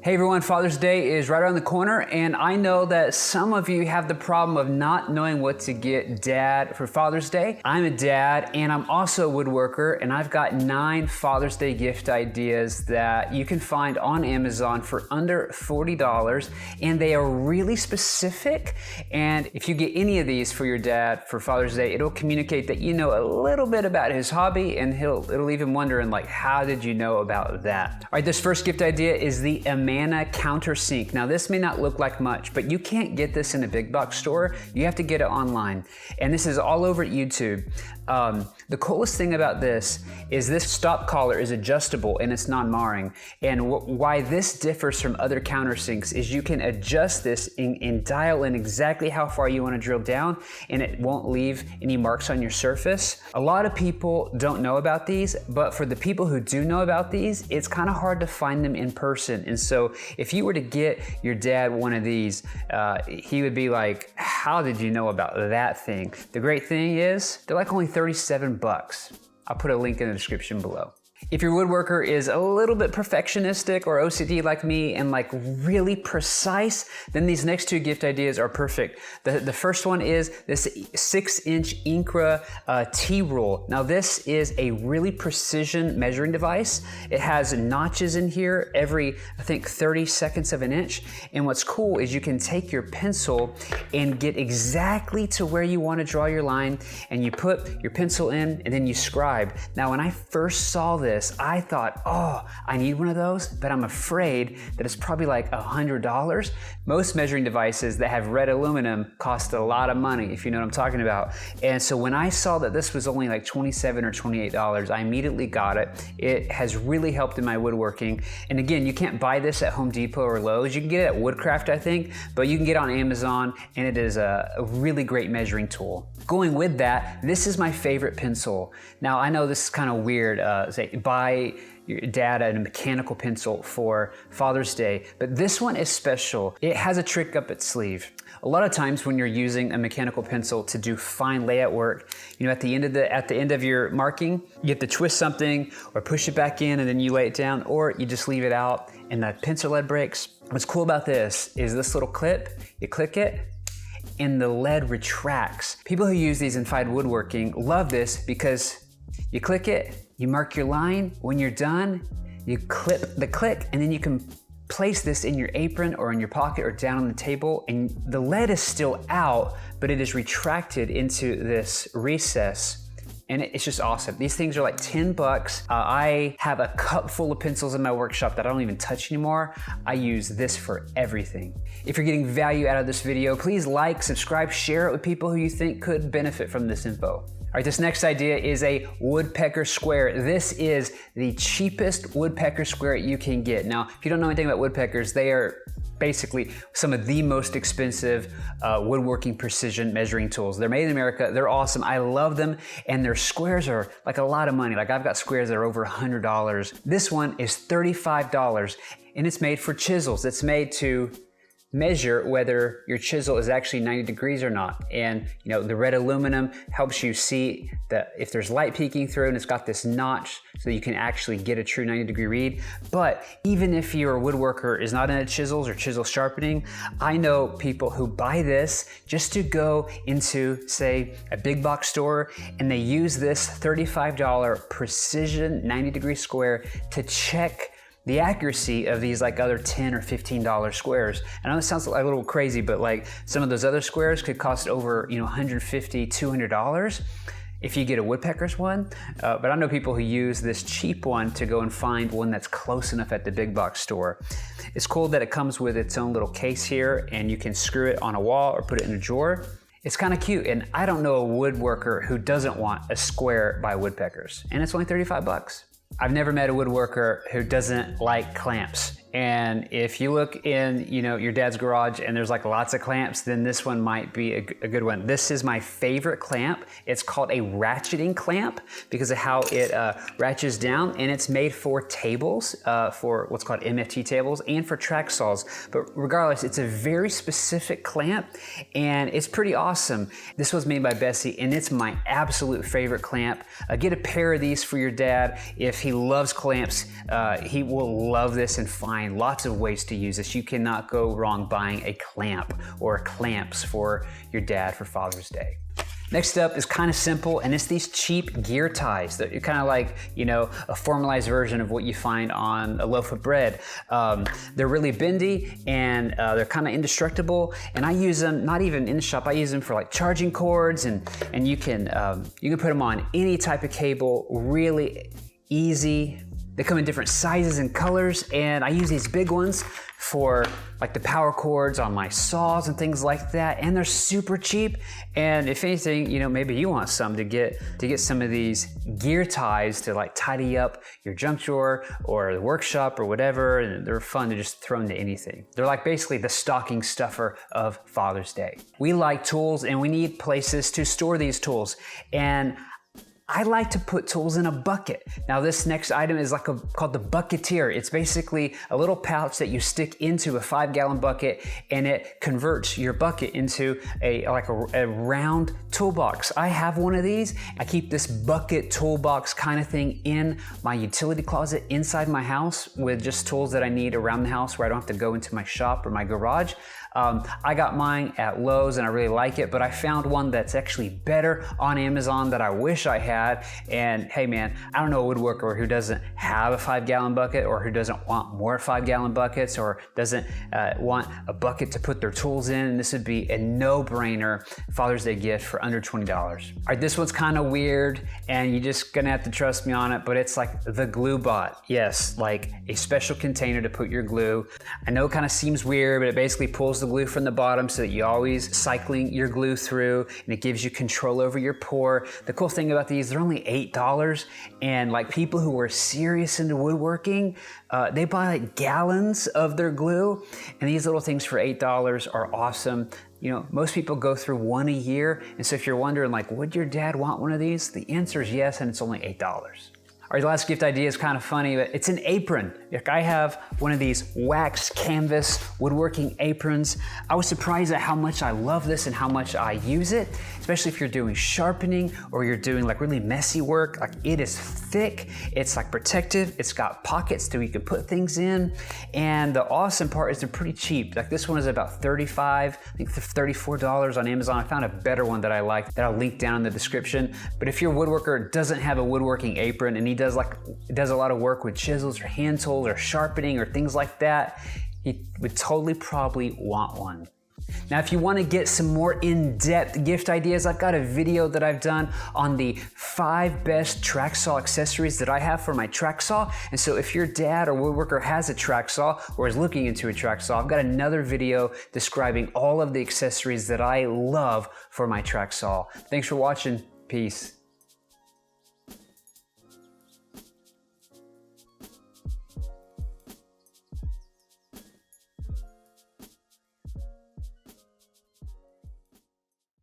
Hey everyone, Father's Day is right around the corner, and I know that some of you have the problem of not knowing what to get Dad for Father's Day. I'm a dad, and I'm also a woodworker, and I've got 9 Father's Day gift ideas that you can find on Amazon for under $40, and they are really specific. And if you get any of these for your dad for Father's Day, it'll communicate that you know a little bit about his hobby, and it'll leave him wondering, like, how did you know about that? All right, this first gift idea is the Amana Countersink. Now this may not look like much, but you can't get this in a big box store. You have to get it online. And this is all over YouTube. The coolest thing about this is this stop collar is adjustable and it's non-marring. And why this differs from other countersinks is you can adjust this and dial in exactly how far you want to drill down, and it won't leave any marks on your surface. A lot of people don't know about these, but for the people who do know about these, it's kind of hard to find them in person. And so if you were to get your dad one of these, he would be like, how did you know about that thing? The great thing is they're like only 37 bucks. I'll put a link in the description below. If your woodworker is a little bit perfectionistic or OCD like me and like really precise, then these next 2 gift ideas are perfect. The first one is this 6-inch Incra T-rule. Now this is a really precision measuring device. It has notches in here every, I think, 30 seconds of an inch. And what's cool is you can take your pencil and get exactly to where you want to draw your line, and you put your pencil in and then you scribe. Now when I first saw this, I thought, oh, I need one of those, but I'm afraid that it's probably like $100. Most measuring devices that have red aluminum cost a lot of money, if you know what I'm talking about. And so when I saw that this was only like $27 or $28, I immediately got it. It has really helped in my woodworking. And again, you can't buy this at Home Depot or Lowe's. You can get it at Woodcraft, I think, but you can get it on Amazon, and it is a really great measuring tool. Going with that, this is my favorite pencil. Now, I know this is kind of weird, buy your dad a mechanical pencil for Father's Day, but this one is special. It has a trick up its sleeve. A lot of times when you're using a mechanical pencil to do fine layout work, you know, at the end of your marking, you have to twist something or push it back in and then you lay it down, or you just leave it out and the pencil lead breaks. What's cool about this is this little clip, you click it, and the lead retracts. People who use these in fine woodworking love this because you click it, you mark your line. When you're done, you clip the click, and then you can place this in your apron or in your pocket or down on the table, and the lead is still out, but it is retracted into this recess. And it's just awesome. These things are like 10 bucks. I have a cup full of pencils in my workshop that I don't even touch anymore. I use this for everything. If you're getting value out of this video, please like, subscribe, share it with people who you think could benefit from this info. All right, this next idea is a woodpecker square. This is the cheapest woodpecker square you can get. Now, if you don't know anything about woodpeckers, they are basically some of the most expensive woodworking precision measuring tools. They're made in America, they're awesome, I love them, and their squares are like a lot of money. Like I've got squares that are over $100. This one is $35, and it's made for chisels. It's made to measure whether your chisel is actually 90 degrees or not. And you know, the red aluminum helps you see that if there's light peeking through, and it's got this notch so that you can actually get a true 90-degree read. But even if your woodworker is not into chisels or chisel sharpening, I know people who buy this just to go into, say, a big box store, and they use this $35 precision 90-degree square to check the accuracy of these like other $10 or $15 squares. I know it sounds like a little crazy, but like some of those other squares could cost over, you know, $150, $200 if you get a woodpecker's one. But I know people who use this cheap one to go and find one that's close enough at the big box store. It's cool that it comes with its own little case here, and you can screw it on a wall or put it in a drawer. It's kind of cute, and I don't know a woodworker who doesn't want a square by Woodpeckers, and it's only 35 bucks. I've never met a woodworker who doesn't like clamps. And if you look in, you know, your dad's garage and there's like lots of clamps, then this one might be a good one. This is my favorite clamp. It's called a ratcheting clamp because of how it ratchets down, and it's made for tables, for what's called MFT tables, and for track saws. But regardless, it's a very specific clamp, and it's pretty awesome. This was made by Bessey, and it's my absolute favorite clamp. Get a pair of these for your dad. If he loves clamps, he will love this and find find lots of ways to use this. You cannot go wrong buying a clamp or clamps for your dad for Father's Day. Next up is kind of simple, and it's these cheap gear ties that are kind of like, you know, a formalized version of what you find on a loaf of bread. They're really bendy, and they're kind of indestructible, and I use them not even in the shop. I use them for like charging cords, and you can put them on any type of cable, really easy. They come in different sizes and colors, and I use these big ones for like the power cords on my saws and things like that, and they're super cheap. And if anything, you know, maybe you want some to get some of these gear ties to like tidy up your junk drawer or the workshop or whatever, and they're fun to just throw into anything. They're like basically the stocking stuffer of Father's Day. We like tools, and we need places to store these tools, and I like to put tools in a bucket. Now this next item is called the Bucketeer. It's basically a little pouch that you stick into a 5-gallon bucket, and it converts your bucket into a round toolbox. I have one of these. I keep this bucket toolbox kind of thing in my utility closet inside my house with just tools that I need around the house where I don't have to go into my shop or my garage. I got mine at Lowe's and I really like it, but I found one that's actually better on Amazon that I wish I had. And hey man, I don't know a woodworker who doesn't have a 5-gallon bucket, or who doesn't want more 5-gallon buckets, or doesn't want a bucket to put their tools in. And this would be a no-brainer Father's Day gift for under $20. All right, this one's kind of weird, and you're just gonna have to trust me on it, but it's like the Gluebot. Yes, like a special container to put your glue. I know it kind of seems weird, but it basically pulls the glue from the bottom so that you're always cycling your glue through, and it gives you control over your pour. The cool thing about these, they're only $8, and like people who are serious into woodworking, they buy like gallons of their glue, and these little things for $8 are awesome. You know, most people go through one a year, and so if you're wondering like, would your dad want one of these? The answer is yes, and it's only $8. Our last gift idea is kind of funny, but it's an apron. Like I have one of these wax canvas woodworking aprons. I was surprised at how much I love this and how much I use it, especially if you're doing sharpening or you're doing like really messy work. Like it is thick, it's like protective, it's got pockets so you can put things in. And the awesome part is they're pretty cheap. Like this one is about $35, I think $34 on Amazon. I found a better one that I like that I'll link down in the description. But if your woodworker doesn't have a woodworking apron and he does a lot of work with chisels or hand tools or sharpening or things like that, he would totally probably want one. Now, if you want to get some more in-depth gift ideas, I've got a video that I've done on the 5 best track saw accessories that I have for my track saw. And so if your dad or woodworker has a track saw or is looking into a track saw, I've got another video describing all of the accessories that I love for my track saw. Thanks for watching. Peace.